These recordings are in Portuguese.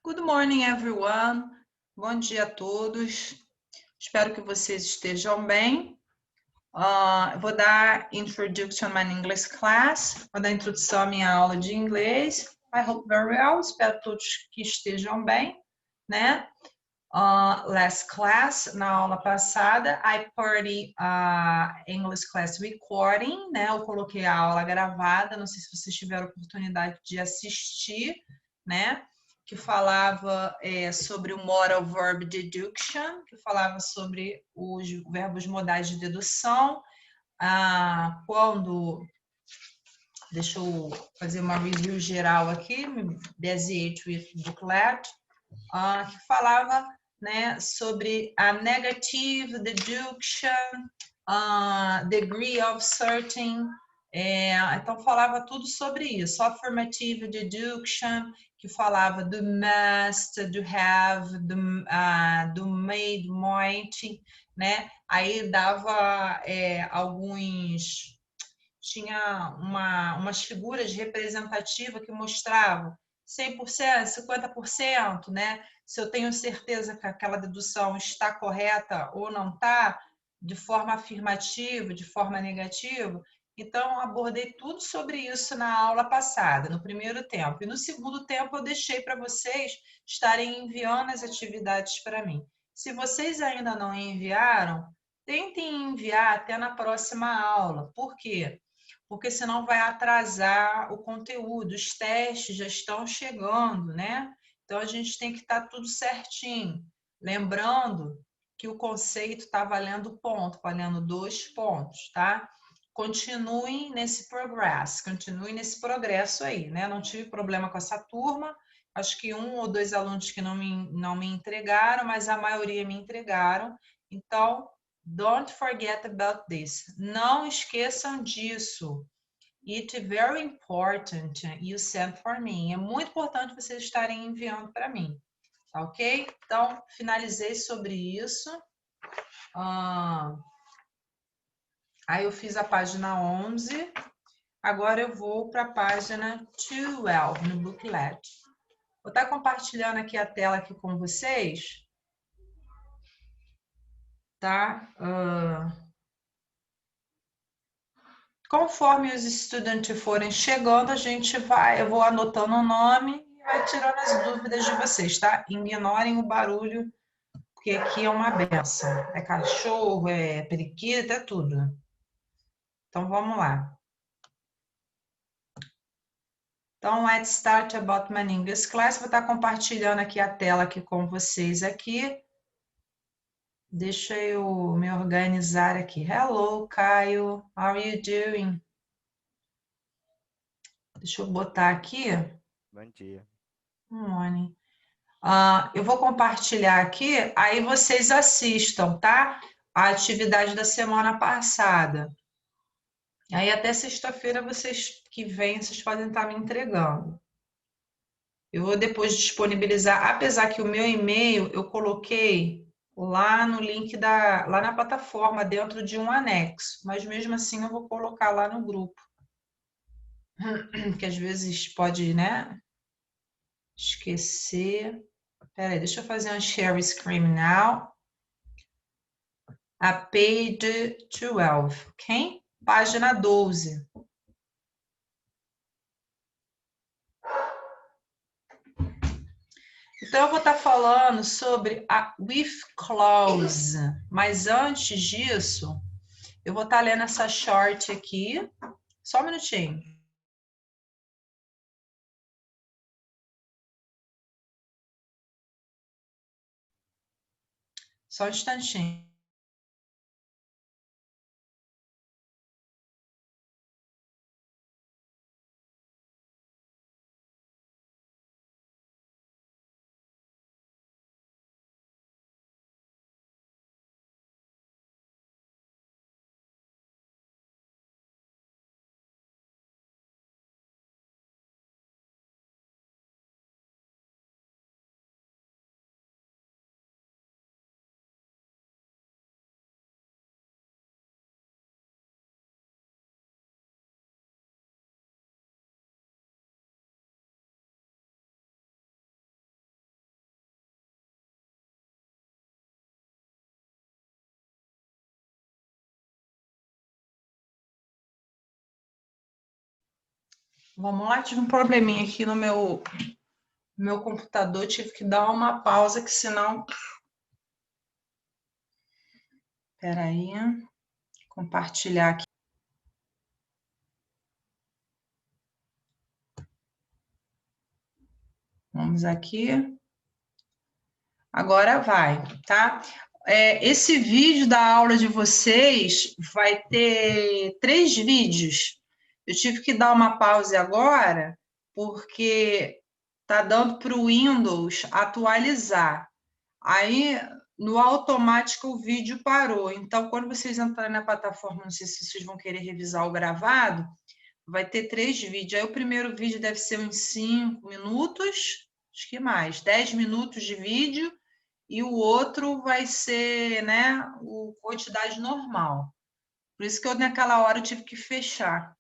Good morning, everyone. Bom dia a todos. Espero que vocês estejam bem. Eu vou dar Introduction to my English class. Vou dar introdução à minha aula de inglês. I hope very well. Espero todos que estejam bem, né? Last class, na aula passada, I party English class recording, né? Eu coloquei a aula gravada. Não sei se vocês tiveram oportunidade de assistir, né? Que falava sobre o modal verb deduction, que falava sobre os verbos modais de dedução. Deixa eu fazer uma review geral aqui, baseado with booklet, que falava, né, sobre a negative deduction, degree of certain. Então falava tudo sobre isso. Affirmative deduction, que falava do must, do have, do may, do might, né? Aí dava alguns... Tinha umas figuras representativas que mostravam 100%, 50%, né? Se eu tenho certeza que aquela dedução está correta ou não está, de forma afirmativa, de forma negativa. Então, abordei tudo sobre isso na aula passada, no primeiro tempo. E no segundo tempo, eu deixei para vocês estarem enviando as atividades para mim. Se vocês ainda não enviaram, tentem enviar até na próxima aula. Por quê? Porque senão vai atrasar o conteúdo. Os testes já estão chegando, né? Então, a gente tem que estar tudo certinho. Lembrando que o conceito está valendo ponto, valendo 2 pontos, tá? Continuem nesse progresso aí, né? Não tive problema com essa turma. Acho que 1 ou 2 alunos que não me entregaram, mas a maioria me entregaram. Então, don't forget about this. Não esqueçam disso. It's very important you send for me. É muito importante vocês estarem enviando para mim. Tá ok? Então, finalizei sobre isso. Aí eu fiz a página 11. Agora eu vou para a página 12 no booklet. Vou estar compartilhando aqui a tela aqui com vocês. Tá? Conforme os estudantes forem chegando, eu vou anotando o nome e vai tirando as dúvidas de vocês, tá? Ignorem o barulho, porque aqui é uma benção. É cachorro, é periquito, é tudo. Então, vamos lá. Então, let's start about my English class. Vou estar compartilhando aqui a tela aqui com vocês aqui. Deixa eu me organizar aqui. Hello, Caio. How are you doing? Deixa eu botar aqui. Bom dia. Good morning. Eu vou compartilhar aqui, aí vocês assistam, tá? A atividade da semana passada. Aí até sexta-feira que vem, vocês podem estar me entregando. Eu vou depois disponibilizar, apesar que o meu e-mail eu coloquei lá no link lá na plataforma, dentro de um anexo, mas mesmo assim eu vou colocar lá no grupo. Que às vezes pode, né? Esquecer. Peraí, deixa eu fazer um share screen now. A page 12, ok? Página 12. Então, eu vou estar falando sobre a with clause, mas antes disso, eu vou estar lendo essa short aqui. Só um minutinho. Só um instantinho. Vamos lá, tive um probleminha aqui no meu computador, tive que dar uma pausa, que senão... Espera aí, compartilhar aqui. Vamos aqui. Agora vai, tá? Esse vídeo da aula de vocês vai ter 3 vídeos. Eu tive que dar uma pausa agora, porque tá dando para o Windows atualizar. Aí, no automático, o vídeo parou. Então, quando vocês entrarem na plataforma, não sei se vocês vão querer revisar o gravado, vai ter 3 vídeos. Aí, o primeiro vídeo deve ser uns 5 minutos, acho que mais, 10 minutos de vídeo, e o outro vai ser, né, quantidade normal. Por isso que eu, naquela hora, eu tive que fechar.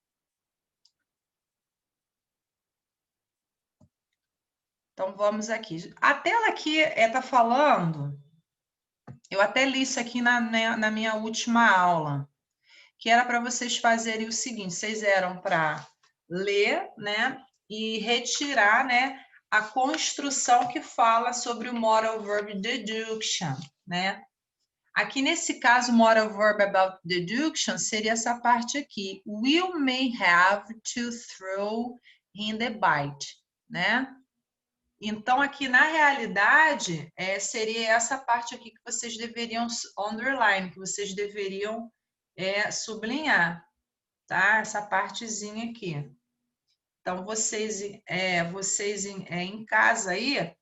Então, vamos aqui. A tela aqui está falando, eu até li isso aqui na minha última aula, que era para vocês fazerem o seguinte, vocês eram para ler, né, e retirar, né, a construção que fala sobre o modal verb deduction, né? Aqui nesse caso, modal verb about deduction seria essa parte aqui. Will may have to throw in the bite, né? Então, aqui na realidade, seria essa parte aqui que vocês deveriam underline, que vocês deveriam sublinhar, tá? Essa partezinha aqui. Então, vocês em casa aí,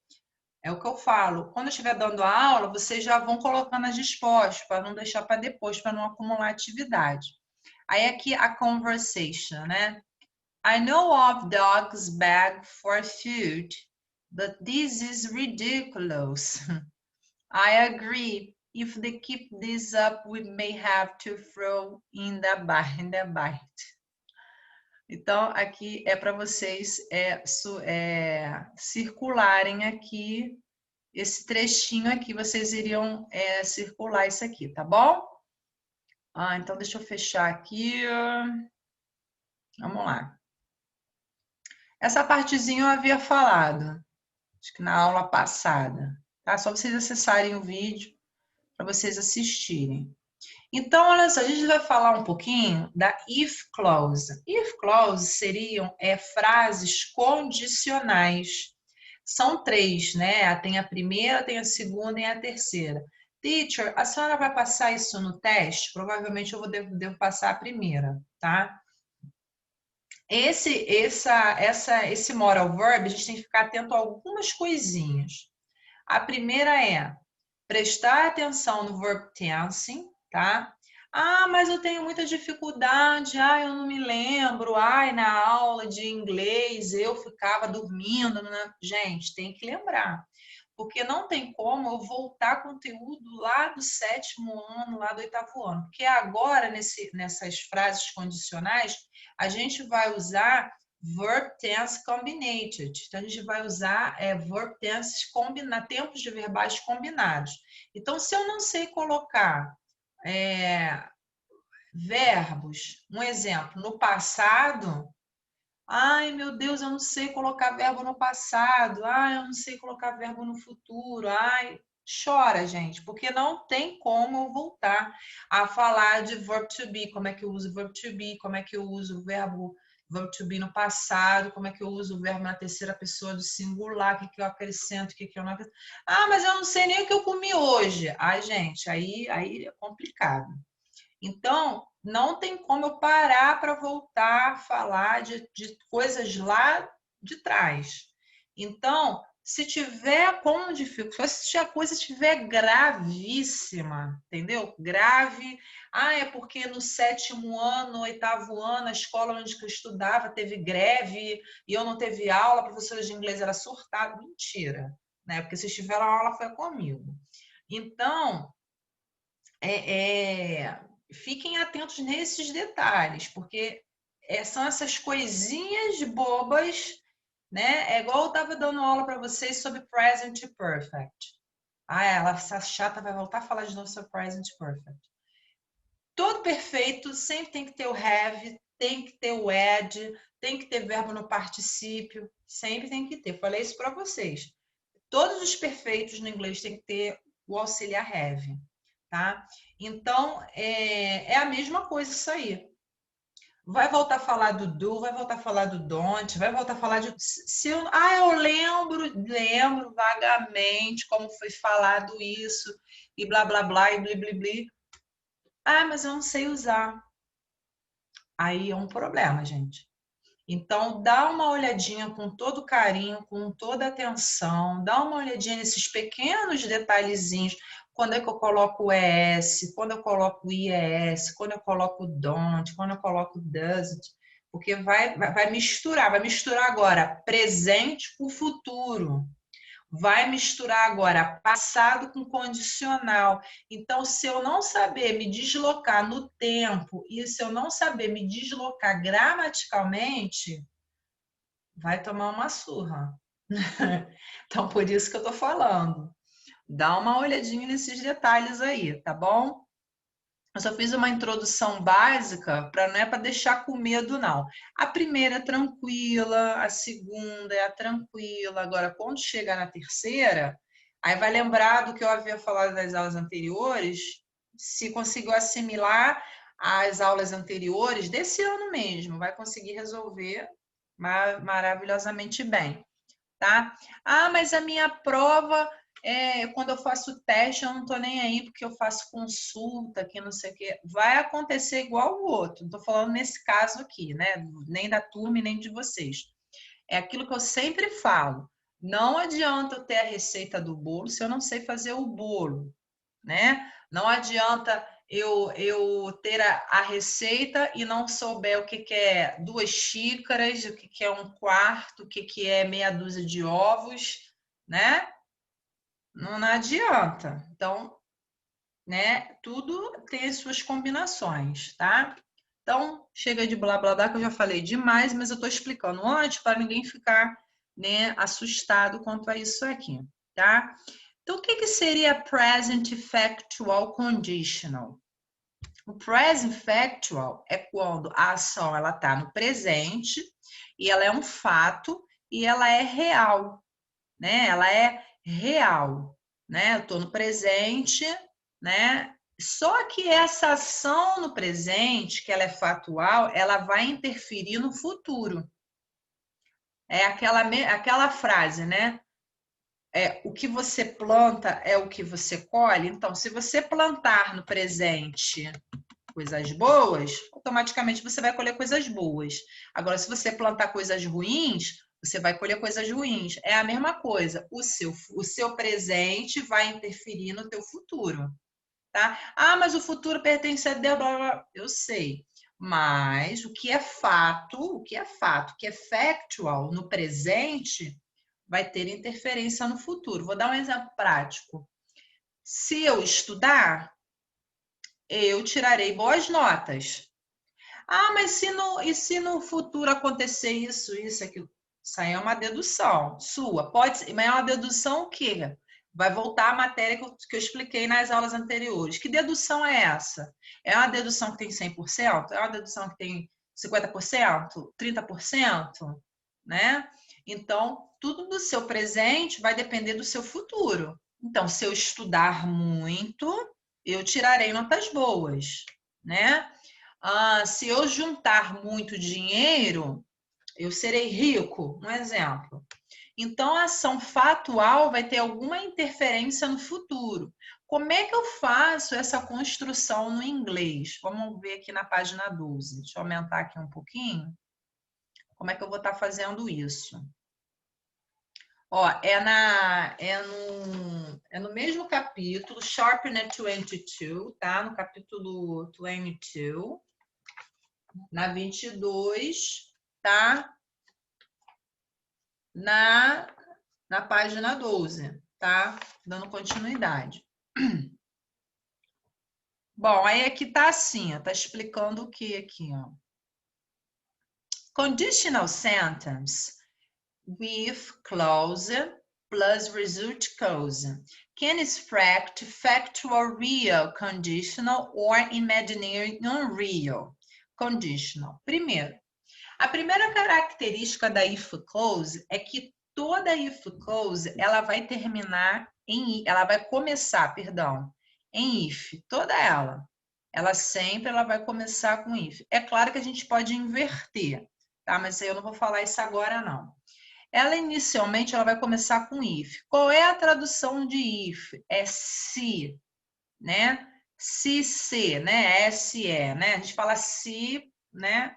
é o que eu falo. Quando eu estiver dando a aula, vocês já vão colocando as respostas, para não deixar para depois, para não acumular atividade. Aí aqui a conversation, né? I know of dogs beg for food, but this is ridiculous. I agree. If they keep this up, we may have to throw in the bite. Então, aqui é para vocês circularem aqui esse trechinho aqui, vocês iriam circular isso aqui, tá bom? Então deixa eu fechar aqui. Vamos lá. Essa partezinha eu havia falado, acho que na aula passada, tá? Só vocês acessarem o vídeo para vocês assistirem. Então, olha só, a gente vai falar um pouquinho da if clause. If clause seriam frases condicionais. São 3, né? Tem a primeira, tem a segunda e a terceira. Teacher, a senhora vai passar isso no teste? Provavelmente eu devo passar a primeira, tá? Esse moral verb, a gente tem que ficar atento a algumas coisinhas. A primeira é prestar atenção no verb tense, tá? Mas eu tenho muita dificuldade, eu não me lembro, na aula de inglês eu ficava dormindo, né? Gente, tem que lembrar, porque não tem como eu voltar conteúdo lá do 7º ano, lá do 8º ano, porque agora, nessas frases condicionais, a gente vai usar verb tense combinated. Então, a gente vai usar verb tense tempos de verbais combinados. Então, se eu não sei colocar verbos, um exemplo, no passado, ai, meu Deus, eu não sei colocar verbo no passado, eu não sei colocar verbo no futuro, chora, gente, porque não tem como eu voltar a falar de verb to be, como é que eu uso verb to be, como é que eu uso o verbo to be no passado, como é que eu uso o verbo na terceira pessoa do singular, o que eu acrescento, o que eu não acrescento. Mas eu não sei nem o que eu comi hoje. Gente, aí é complicado. Então, não tem como eu parar para voltar a falar de coisas lá de trás. Então, se tiver com dificuldade, se a coisa estiver gravíssima, entendeu? Grave. É porque no 7º ano, 8º ano, a escola onde eu estudava teve greve e eu não teve aula, a professora de inglês era surtada. Mentira, né? Porque se tiveram aula foi comigo. Então, fiquem atentos nesses detalhes, porque são essas coisinhas bobas, né? É igual eu estava dando aula para vocês sobre present perfect. Essa chata vai voltar a falar de novo sobre present perfect. Todo perfeito sempre tem que ter o have, tem que ter o ed, tem que ter verbo no particípio, sempre tem que ter. Falei isso para vocês. Todos os perfeitos no inglês tem que ter o auxiliar have, tá? Então, é a mesma coisa isso aí. Vai voltar a falar do, vai voltar a falar do don't, vai voltar a falar de... eu lembro vagamente como foi falado isso, e blá, blá, blá, e bli, bli, bli. Ah, mas eu não sei usar. Aí é um problema, gente. Então, dá uma olhadinha com todo carinho, com toda atenção, dá uma olhadinha nesses pequenos detalhezinhos. Quando é que eu coloco o ES, quando eu coloco o IES, quando eu coloco o don't, quando eu coloco o doesn't, porque vai misturar agora presente com futuro. Vai misturar agora passado com condicional. Então, se eu não saber me deslocar no tempo e se eu não saber me deslocar gramaticalmente, vai tomar uma surra. Então, por isso que eu estou falando. Dá uma olhadinha nesses detalhes aí, tá bom? Eu só fiz uma introdução básica, não é para deixar com medo, não. A primeira é tranquila, a segunda é a tranquila. Agora, quando chegar na terceira, aí vai lembrar do que eu havia falado nas aulas anteriores, se conseguiu assimilar as aulas anteriores desse ano mesmo, vai conseguir resolver maravilhosamente bem, tá? Ah, mas a minha prova quando eu faço teste, eu não tô nem aí, porque eu faço consulta, que não sei o quê. Vai acontecer igual o outro. Não tô falando nesse caso aqui, né? Nem da turma e nem de vocês. É aquilo que eu sempre falo. Não adianta eu ter a receita do bolo se eu não sei fazer o bolo, né? Não adianta eu ter a receita e não souber o que é 2 xícaras, o que é 1/4, o que é meia dúzia de ovos, né? Não adianta. Então, né, tudo tem as suas combinações, tá? Então, chega de blá blá blá, que eu já falei demais, mas eu estou explicando antes para ninguém ficar, né, assustado quanto a isso aqui, tá? Então, o que seria present factual conditional? O present factual é quando a ação ela está no presente e ela é um fato e ela é real, né? Ela é real, né? Eu estou no presente, né? Só que essa ação no presente, que ela é fatual, ela vai interferir no futuro. É aquela frase, né? O que você planta é o que você colhe. Então, se você plantar no presente coisas boas, automaticamente você vai colher coisas boas. Agora, se você plantar coisas ruins, você vai colher coisas ruins. É a mesma coisa. O seu presente vai interferir no teu futuro, tá? Ah, mas o futuro pertence a Deus, blá, blá, blá. Eu sei. Mas o que é fato, o que é factual no presente, vai ter interferência no futuro. Vou dar um exemplo prático. Se eu estudar, eu tirarei boas notas. Ah, mas se no futuro acontecer isso, aquilo? Isso aí é uma dedução sua. Pode ser, mas é uma dedução o quê? Vai voltar à matéria que eu expliquei nas aulas anteriores. Que dedução é essa? É uma dedução que tem 100%? É uma dedução que tem 50%? 30%? Né? Então, tudo do seu presente vai depender do seu futuro. Então, se eu estudar muito, eu tirarei notas boas, né? Se eu juntar muito dinheiro, eu serei rico, um exemplo. Então, a ação fatual vai ter alguma interferência no futuro. Como é que eu faço essa construção no inglês? Vamos ver aqui na página 12. Deixa eu aumentar aqui um pouquinho. Como é que eu vou estar fazendo isso? Ó, é no mesmo capítulo, Sharpener 22, tá? No capítulo 22. Na 22, tá? Na página 12, tá? Dando continuidade. Bom, aí aqui tá assim, ó, tá explicando o que aqui, ó. Conditional sentence with clause plus result clause can extract factual real conditional or imaginary unreal. conditional. Primeiro, a primeira característica da if clause é que toda if clause ela vai terminar ela vai começar, perdão, em if, toda ela. Ela sempre vai começar com if. É claro que a gente pode inverter, tá? Mas eu não vou falar isso agora não. Ela inicialmente ela vai começar com if. Qual é a tradução de if? É se, né? Se, né? Se, né? A gente fala se, né?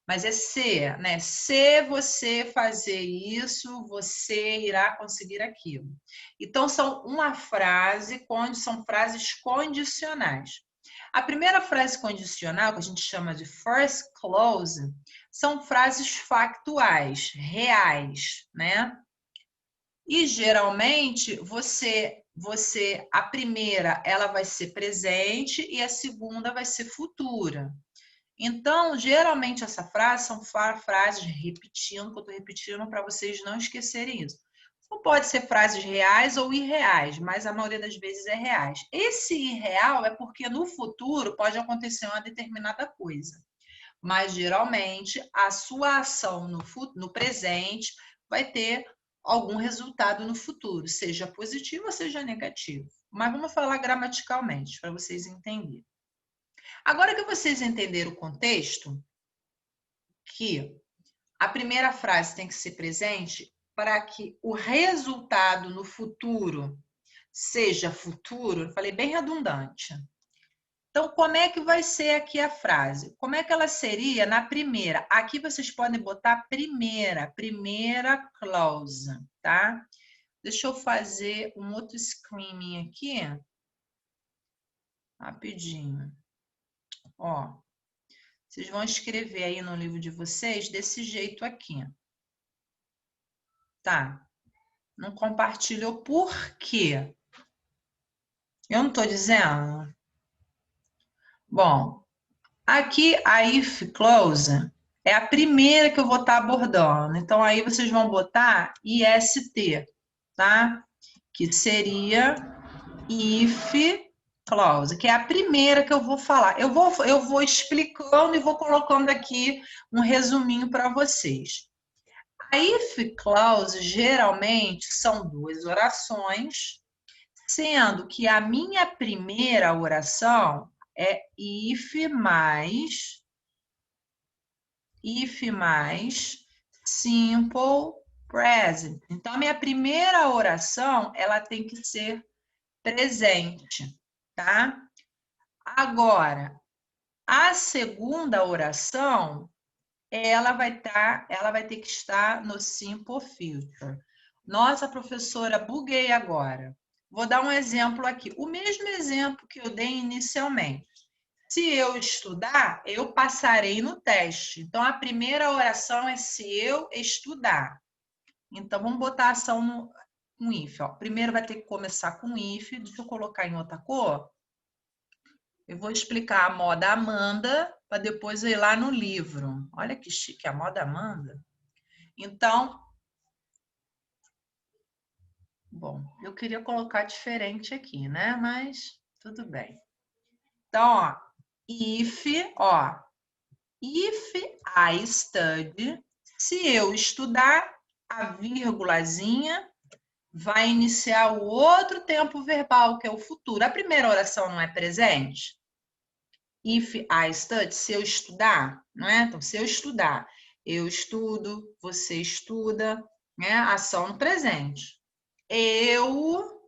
Mas é se, né? Se você fazer isso, você irá conseguir aquilo. Então, são uma frase, são frases condicionais. A primeira frase condicional, que a gente chama de first clause, são frases factuais, reais, né? E geralmente a primeira ela vai ser presente e a segunda vai ser futura. Então, geralmente essa frase são frases repetindo, que eu estou repetindo para vocês não esquecerem isso. Não pode ser frases reais ou irreais, mas a maioria das vezes é reais. Esse irreal é porque no futuro pode acontecer uma determinada coisa. Mas geralmente a sua ação no presente vai ter algum resultado no futuro, seja positivo ou seja negativo. Mas vamos falar gramaticalmente para vocês entenderem. Agora que vocês entenderam o contexto, que a primeira frase tem que ser presente para que o resultado no futuro seja futuro, eu falei bem redundante. Então, como é que vai ser aqui a frase? Como é que ela seria na primeira? Aqui vocês podem botar primeira clause, tá? Deixa eu fazer um outro screening aqui. Rapidinho. Ó, vocês vão escrever aí no livro de vocês desse jeito aqui. Tá? Não compartilhou por quê? Eu não estou dizendo? Bom, aqui a if clause é a primeira que eu vou estar abordando. Então, aí vocês vão botar IST, tá? Que seria if clause, que é a primeira que eu vou falar. Eu vou explicando e vou colocando aqui um resuminho para vocês. A if clause, geralmente, são duas orações, sendo que a minha primeira oração é if mais simple present. Então, a minha primeira oração, ela tem que ser presente, tá? Agora, a segunda oração, ela vai ter que estar no simple future. Nossa, professora, buguei agora. Vou dar um exemplo aqui. O mesmo exemplo que eu dei inicialmente. Se eu estudar, eu passarei no teste. Então, a primeira oração é se eu estudar. Então, vamos botar a ação com if. Ó. Primeiro vai ter que começar com if. Deixa eu colocar em outra cor. Eu vou explicar a moda Amanda para depois eu ir lá no livro. Olha que chique, a moda Amanda. Então, bom, eu queria colocar diferente aqui, né? Mas tudo bem. Então, ó, if I study, se eu estudar, a vírgulazinha vai iniciar o outro tempo verbal, que é o futuro. A primeira oração não é presente? If I study, se eu estudar, não é? Então, se eu estudar, eu estudo, você estuda, né? Ação no presente. Eu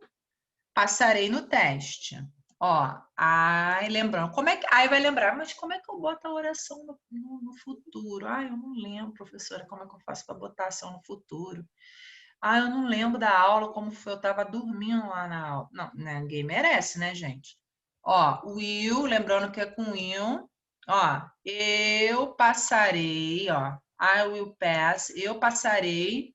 passarei no teste. Ó, ai, lembrando, como é que. Aí vai lembrar, mas como é que eu boto a oração no futuro? Ai, eu não lembro, professora, como é que eu faço para botar ação no futuro? Ah, eu não lembro da aula, como foi, eu estava dormindo lá na aula. Não, ninguém merece, né, gente? Ó, will, lembrando que é com will. Ó, eu passarei, ó, I will pass, eu passarei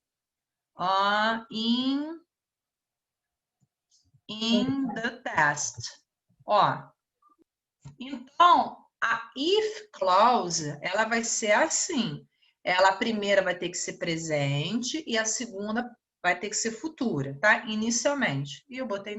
in the test. Ó, então, a if clause, ela vai ser assim. Ela, a primeira vai ter que ser presente e a segunda vai ter que ser futura, tá? Inicialmente. E eu botei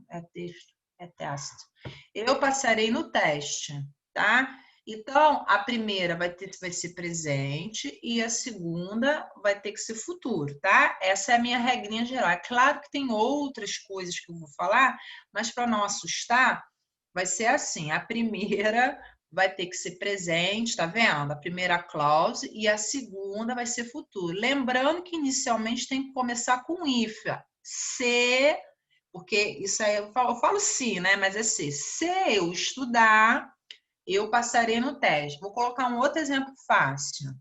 é texto, é teste. Eu passarei no teste, tá? Então, a primeira vai ser presente e a segunda vai ter que ser futuro, tá? Essa é a minha regrinha geral. É claro que tem outras coisas que eu vou falar, mas para não assustar, vai ser assim. A primeira vai ter que ser presente, tá vendo? A primeira clause e a segunda vai ser futuro. Lembrando que inicialmente tem que começar com if. Se, porque isso aí eu falo se, né? Mas é se eu estudar, eu passarei no teste. Vou colocar um outro exemplo fácil.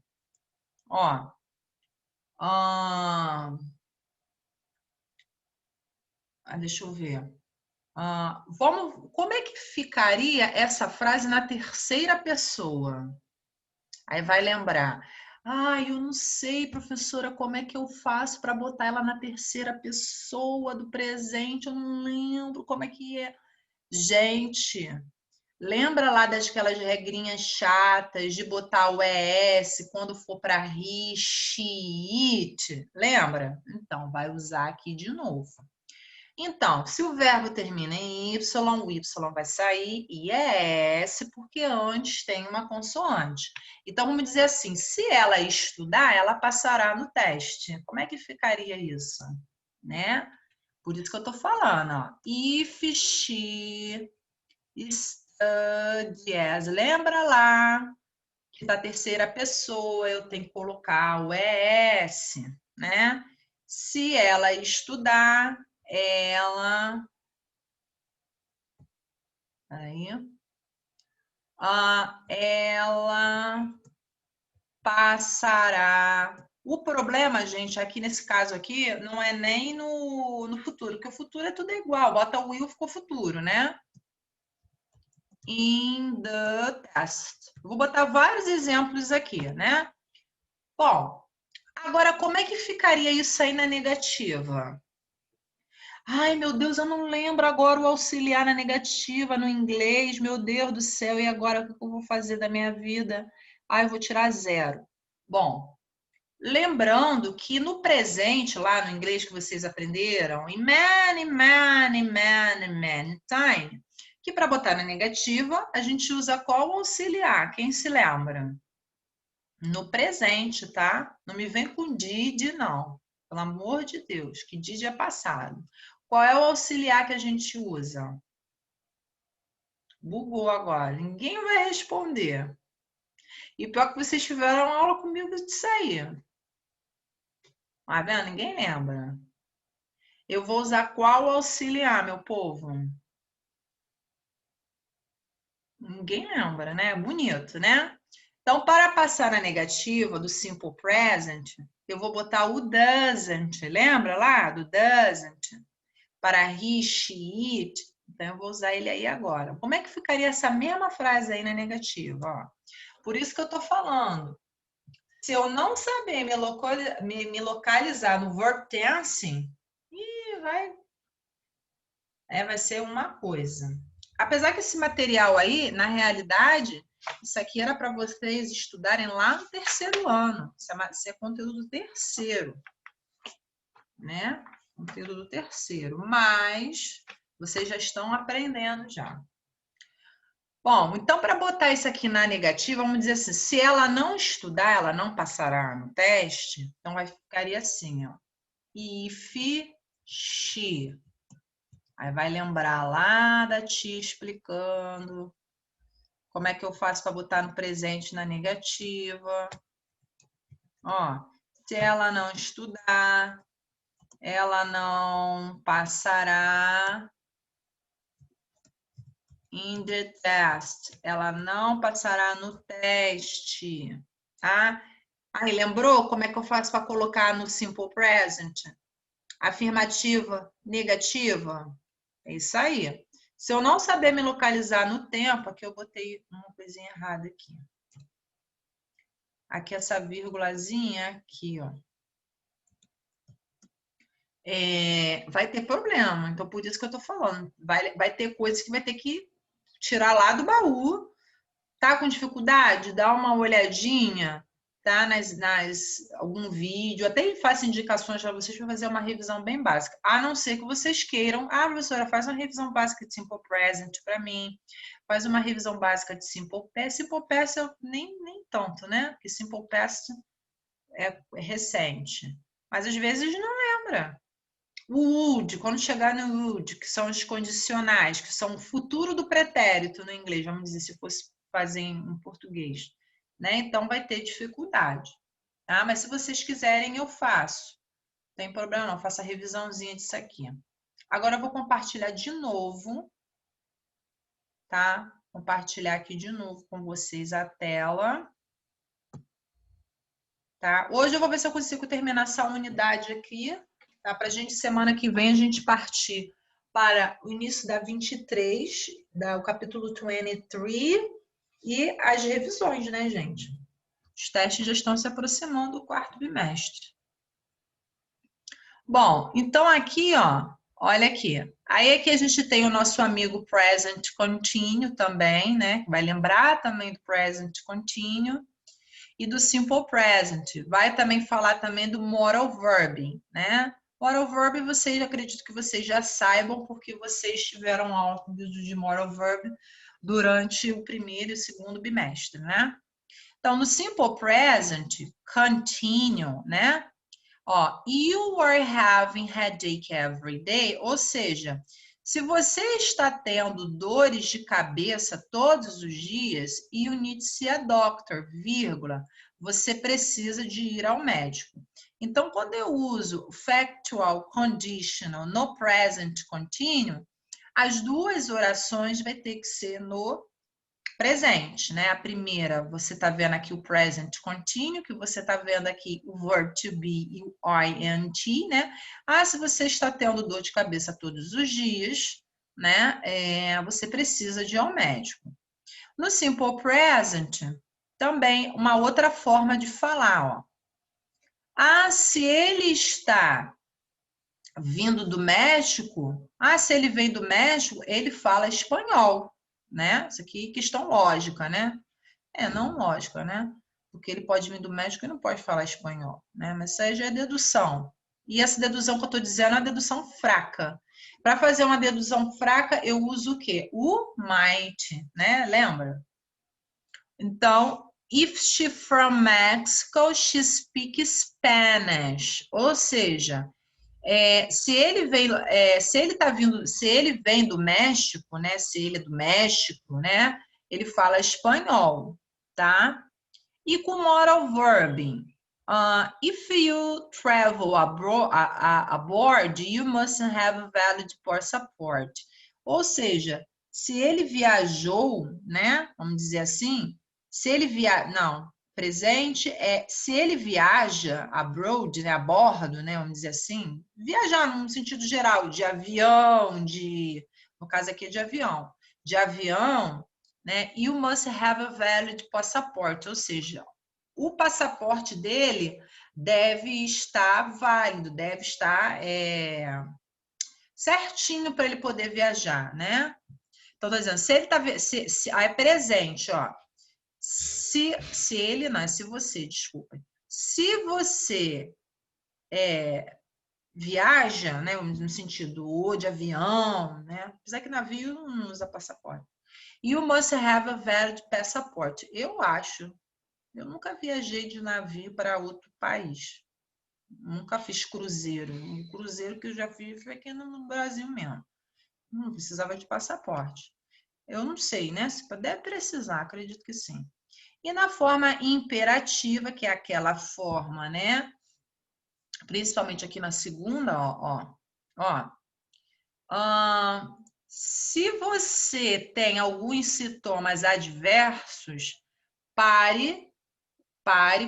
Ó, deixa eu ver. Como é que ficaria essa frase na terceira pessoa? Aí vai lembrar. Eu não sei, professora, como é que eu faço para botar ela na terceira pessoa do presente? Eu não lembro como é que é. Gente, lembra lá daquelas regrinhas chatas de botar o ES quando for para he, she, it? Lembra? Então, vai usar aqui de novo. Então, se o verbo termina em Y, o Y vai sair e é S, porque antes tem uma consoante. Então, vamos dizer assim, se ela estudar, ela passará no teste. Como é que ficaria isso? Né? Por isso que eu estou falando, ó. If she studies. Lembra lá que da terceira pessoa eu tenho que colocar o ES, né? Se ela estudar, ela ela passará. O problema, gente, aqui nesse caso aqui, não é nem no futuro, porque o futuro é tudo igual. Bota o will, ficou futuro, né? In the test. Vou botar vários exemplos aqui, né? Bom, agora como é que ficaria isso aí na negativa? Ai, meu Deus, eu não lembro agora o auxiliar na negativa no inglês. Meu Deus do céu, e agora o que eu vou fazer da minha vida? Eu vou tirar 0. Bom, lembrando que no presente, lá no inglês que vocês aprenderam, em many, many, many, many time, que para botar na negativa, a gente usa qual auxiliar? Quem se lembra? No presente, tá? Não me vem com did, não. Pelo amor de Deus, que did é passado. Qual é o auxiliar que a gente usa? Bugou agora. Ninguém vai responder. E pior que vocês tiveram aula comigo disso aí. Tá vendo? Ninguém lembra. Eu vou usar qual auxiliar, meu povo? Ninguém lembra, né? Bonito, né? Então, para passar na negativa do simple present, eu vou botar o doesn't. Lembra lá do doesn't? Para he, she, it. Então, eu vou usar ele aí agora. Como é que ficaria essa mesma frase aí na negativa? Ó, por isso que eu estou falando. Se eu não saber me localizar no verb tense, vai ser uma coisa. Apesar que esse material aí, na realidade, isso aqui era para vocês estudarem lá no terceiro ano. Isso é conteúdo do terceiro, né? Conteúdo do terceiro. Mas vocês já estão aprendendo já. Bom, então para botar isso aqui na negativa, vamos dizer assim, se ela não estudar, ela não passará no teste, então ficaria assim, ó. If she. Aí vai lembrar lá da tia explicando como é que eu faço para botar no presente na negativa. Ó, se ela não estudar, ela não passará in the test. Ela não passará no teste, tá? Aí, lembrou como é que eu faço para colocar no simple present? Afirmativa, negativa? É isso aí. Se eu não saber me localizar no tempo, aqui eu botei uma coisinha errada aqui. Aqui essa vírgulazinha aqui, ó. Vai ter problema. Então, por isso que eu tô falando. Vai ter coisas que vai ter que tirar lá do baú. Tá com dificuldade? Dá uma olhadinha, tá? Algum vídeo, até faço indicações para vocês para fazer uma revisão bem básica. A não ser que vocês queiram, professora, faz uma revisão básica de Simple Present para mim, faz uma revisão básica de Simple Past. Simple Past eu nem tanto, né? Porque Simple Past é recente. Mas às vezes não lembra. O would, quando chegar no would, que são os condicionais, que são o futuro do pretérito no inglês, vamos dizer, se fosse fazer em português, né? Então vai ter dificuldade, tá? Mas se vocês quiserem, eu faço. Não tem problema não, faço a revisãozinha disso aqui. Agora eu vou compartilhar de novo, tá? Compartilhar aqui de novo com vocês a tela. Tá? Hoje eu vou ver se eu consigo terminar essa unidade aqui, tá? Para a gente, semana que vem, a gente partir para o início da 23, o capítulo 23 e as revisões, né, gente? Os testes já estão se aproximando do quarto bimestre. Bom, então aqui, ó, olha aqui. Aí aqui a gente tem o nosso amigo present continuo também, né? Vai lembrar também do present continuo. E do simple present. Vai também falar também do modal verb, né? Modal verb, vocês, acredito que vocês já saibam, porque vocês tiveram aula de modal verb durante o primeiro e o segundo bimestre, né? Então, no simple present, continue, né? Ó, you are having headache every day, ou seja, se você está tendo dores de cabeça todos os dias, you need to see a doctor, vírgula, você precisa de ir ao médico. Então, quando eu uso factual conditional no present continuo, as duas orações vai ter que ser no presente, né? A primeira, você está vendo aqui o present continuo, que você está vendo aqui o verb to be e o ing, né? Se você está tendo dor de cabeça todos os dias, né? Você precisa de ir ao médico. No simple present, também uma outra forma de falar, ó. Se ele está vindo do México, se ele vem do México, ele fala espanhol, né? Isso aqui é questão lógica, né? Não lógica, né? Porque ele pode vir do México e não pode falar espanhol, né? Mas isso aí já é dedução. E essa dedução que eu estou dizendo é uma dedução fraca. Para fazer uma dedução fraca, eu uso o quê? O might, né? Lembra? Então, if she from Mexico, she speaks Spanish. Ou seja, se ele vem do México, né? Se ele é do México, né? Ele fala espanhol, tá? E com moral verb, if you travel abroad, you must have a valid passport. Ou seja, se ele viajou, né? Vamos dizer assim, se ele presente se ele viaja abroad, né, a bordo, né, vamos dizer assim, viajar num sentido geral, de avião, no caso aqui é de avião, né, you must have a valid passport, ou seja, o passaporte dele deve estar válido, deve estar certinho para ele poder viajar, né? Então, estou dizendo, se ele está... é presente, ó. Se você viaja, né, no sentido de avião, né, apesar que navio não usa passaporte. You must have a valid passport. Eu nunca viajei de navio para outro país. Nunca fiz cruzeiro. O cruzeiro que eu já fiz foi aqui no Brasil mesmo. Não precisava de passaporte. Eu não sei, né? Se puder precisar, acredito que sim. E na forma imperativa, que é aquela forma, né? Principalmente aqui na segunda, se você tem alguns sintomas adversos, pare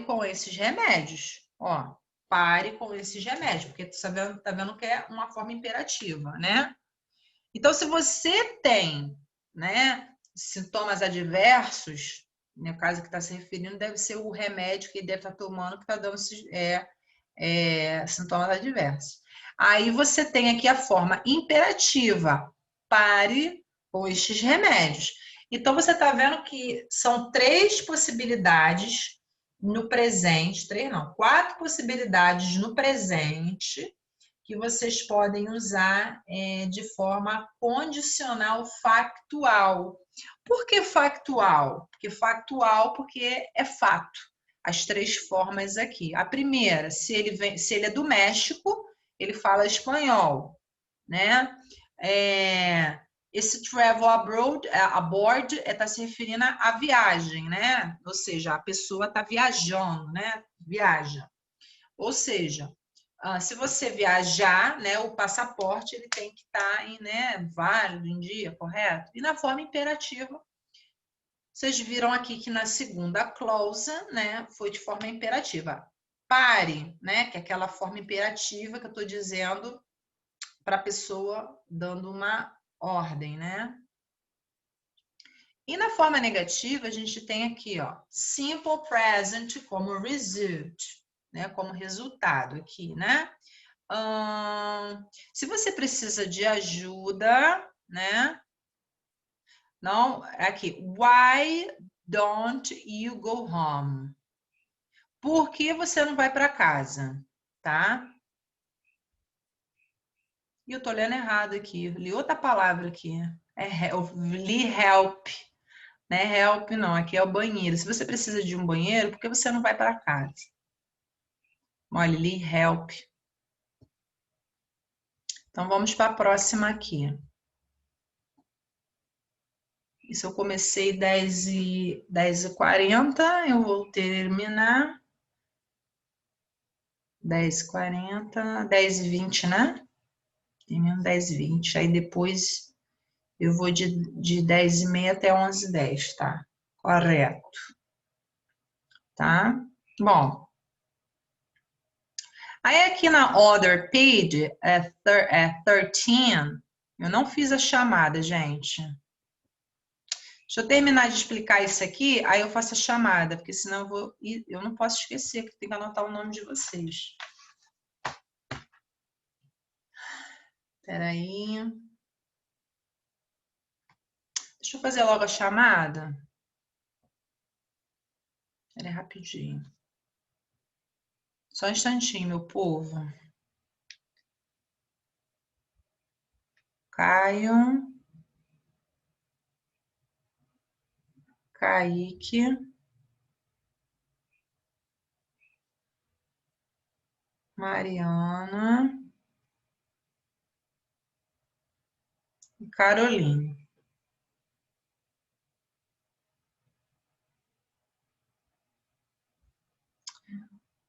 com esses remédios, ó. Pare com esses remédios, porque tá vendo que é uma forma imperativa, né? Então, se você tem, né, sintomas adversos, no caso que está se referindo, deve ser o remédio que ele deve estar tomando que está dando sintomas adversos. Aí você tem aqui a forma imperativa, pare com estes remédios. Então, você está vendo que são 3 possibilidades no presente, 3 não, 4 possibilidades no presente que vocês podem usar de forma condicional factual. Por que factual? Porque é fato. As 3 formas aqui. A primeira, se ele é do México, ele fala espanhol, né? Esse travel aboard está se referindo à viagem, né? Ou seja, a pessoa está viajando, né? Viaja. Ou seja, se você viajar, né, o passaporte ele tem que estar válido em dia, correto? E na forma imperativa, vocês viram aqui que na segunda clause, né, foi de forma imperativa. Pare, né, que é aquela forma imperativa que eu estou dizendo para a pessoa dando uma ordem, né? E na forma negativa, a gente tem aqui, ó, simple present como result, né, como resultado aqui, né? Se você precisa de ajuda, né? Não, aqui, why don't you go home? Por que você não vai para casa, tá? E eu tô lendo errado aqui, li outra palavra aqui. Li help, né? Help não, aqui é o banheiro. Se você precisa de um banheiro, por que você não vai para casa? Olha, li help. Então vamos para a próxima aqui. Isso eu comecei 10h40, eu vou terminar 10h40, 10h20, né? Termino 10h20. Aí depois eu vou de 10h30 até 11h10, tá? Correto. Tá? Bom. Aí aqui na other page, 13, eu não fiz a chamada, gente. Deixa eu terminar de explicar isso aqui, aí eu faço a chamada, porque senão eu não posso esquecer que tem que anotar o nome de vocês. Espera aí. Deixa eu fazer logo a chamada. Espera aí, rapidinho. Só um instantinho, meu povo. Caio. Kaique. Mariana. E Caroline.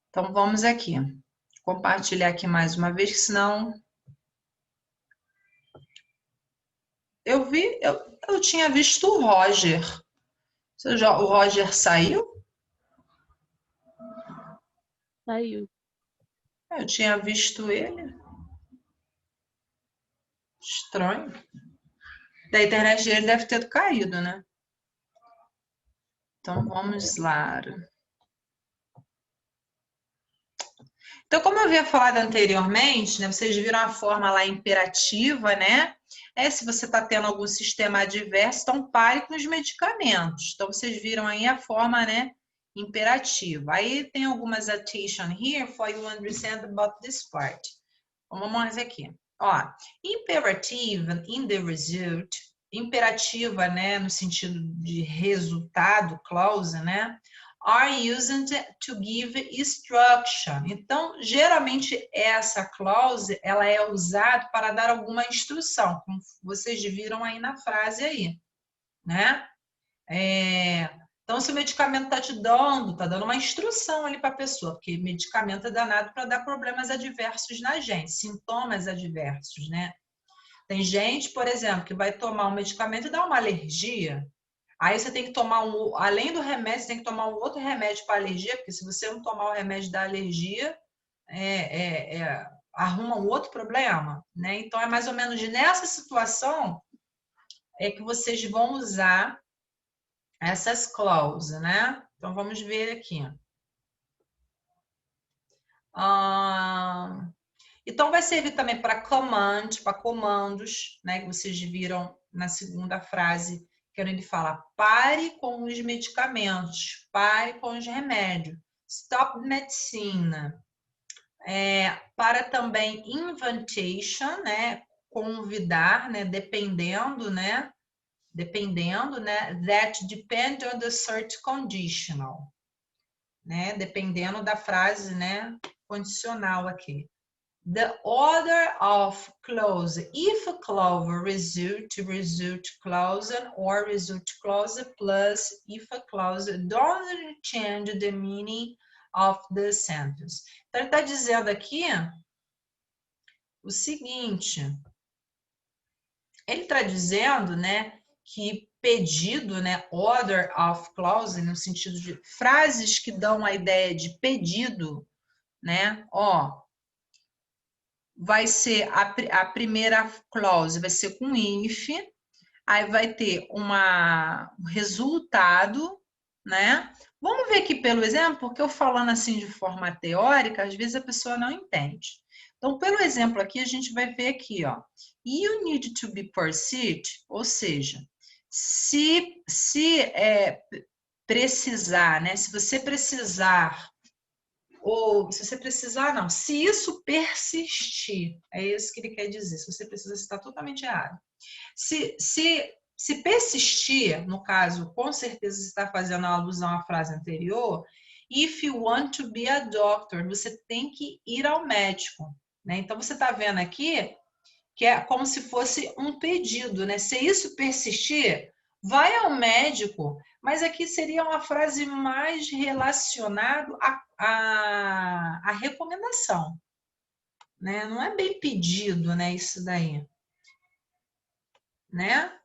Então, vamos aqui. Compartilhar aqui mais uma vez, que senão... Eu tinha visto o Roger. O Roger saiu? Saiu. Eu tinha visto ele. Estranho. Da internet dele deve ter caído, né? Então, vamos lá. Então, como eu havia falado anteriormente, né, vocês viram a forma lá imperativa, né? Se você está tendo algum sistema adverso, então pare com os medicamentos. Então, vocês viram aí a forma, né, imperativa. Aí tem algumas attention here for you understand about this part. Então, vamos aqui. Ó, imperative in the result, imperativa, né, no sentido de resultado, clause, né? Are used to give instruction. Então, geralmente essa clause ela é usada para dar alguma instrução, como vocês viram aí na frase aí, né? Então, se o medicamento está te dando, está dando uma instrução ali para a pessoa, porque medicamento é danado para dar problemas adversos na gente, sintomas adversos, né? Tem gente, por exemplo, que vai tomar um medicamento e dá uma alergia. Aí você tem que tomar além do remédio, você tem que tomar um outro remédio para alergia, porque se você não tomar o remédio da alergia, arruma um outro problema, né? Então é mais ou menos nessa situação que vocês vão usar essas cláusulas, né? Então vamos ver aqui. Então vai servir também para comandos, né? Que vocês viram na segunda frase, quando ele fala pare com os medicamentos, pare com os remédios. Stop medicine. Para também invitation, né? Convidar, né? Dependendo, né? That depend on the search conditional, né? Dependendo da frase, né? Condicional aqui. The order of clause, if a clause result clause, or result clause plus if a clause doesn't change the meaning of the sentence. Então, ele está dizendo aqui o seguinte, ele está dizendo, né, que pedido, né, order of clause, no sentido de frases que dão a ideia de pedido, né, vai ser a primeira clause vai ser com if, aí vai ter um resultado, né? Vamos ver aqui pelo exemplo, porque eu falando assim de forma teórica, às vezes a pessoa não entende. Então, pelo exemplo aqui, a gente vai ver aqui, ó. You need to be pursued, ou seja, se precisar, né? Se você precisar ou se você precisar, não. Se isso persistir, é isso que ele quer dizer. Se você precisa, você está totalmente errado. Se persistir, no caso, com certeza você está fazendo a alusão à frase anterior. If you want to be a doctor, você tem que ir ao médico, né? Então você está vendo aqui que é como se fosse um pedido, né? Se isso persistir, vai ao médico, mas aqui seria uma frase mais relacionada à recomendação, né? Não é bem pedido, né? Isso daí, né?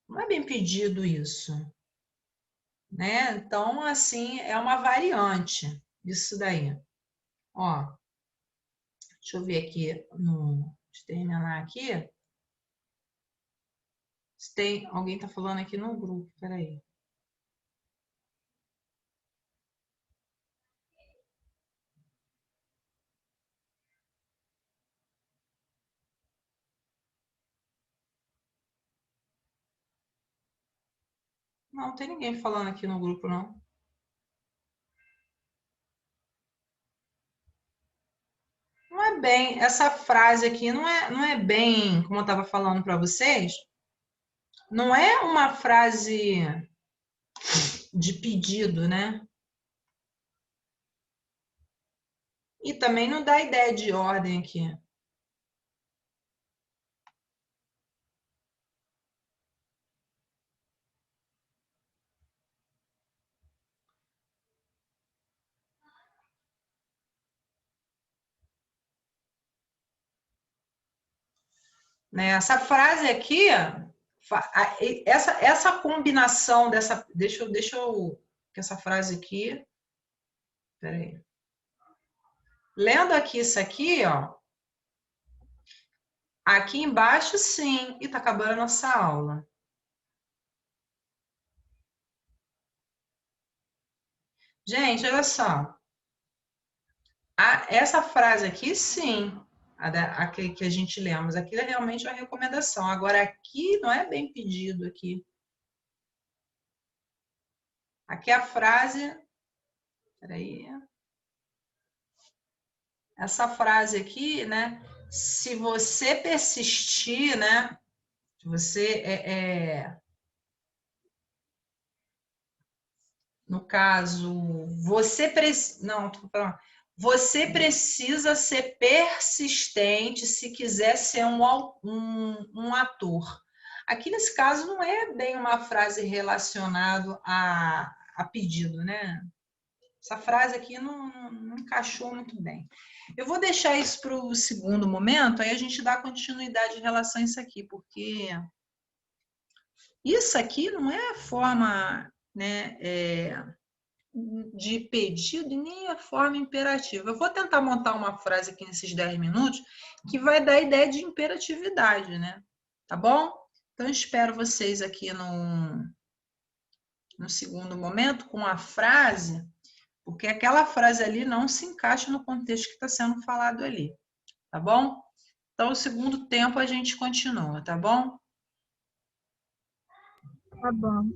Não é bem pedido isso, né? Então, assim, é uma variante disso daí. Ó, deixa eu ver aqui, deixa eu terminar aqui. Se tem, alguém tá falando aqui no grupo, peraí. Não tem ninguém falando aqui no grupo, não. Não é bem, essa frase aqui não é bem, como eu estava falando para vocês, não é uma frase de pedido, né? E também não dá ideia de ordem aqui. Né? Essa frase aqui, essa combinação dessa. Deixa eu. Essa frase aqui. Peraí. Lendo aqui isso aqui, ó. Aqui embaixo, sim. E tá acabando a nossa aula. Gente, olha só. Essa frase aqui, sim. A que a gente lemos. Aquilo é realmente uma recomendação. Agora, aqui não é bem pedido aqui. Aqui a frase. Peraí. Essa frase aqui, né? Se você persistir, né? Se você no caso, não, tô falando. Você precisa ser persistente se quiser ser um ator. Aqui nesse caso não é bem uma frase relacionada a pedido, né? Essa frase aqui não encaixou muito bem. Eu vou deixar isso para o segundo momento, aí a gente dá continuidade em relação a isso aqui, porque isso aqui não é a forma, né, de pedido e nem a forma imperativa. Eu vou tentar montar uma frase aqui nesses 10 minutos que vai dar ideia de imperatividade, né? Tá bom? Então, espero vocês aqui no segundo momento com a frase, porque aquela frase ali não se encaixa no contexto que está sendo falado ali. Tá bom? Então, o segundo tempo a gente continua, tá bom? Tá bom.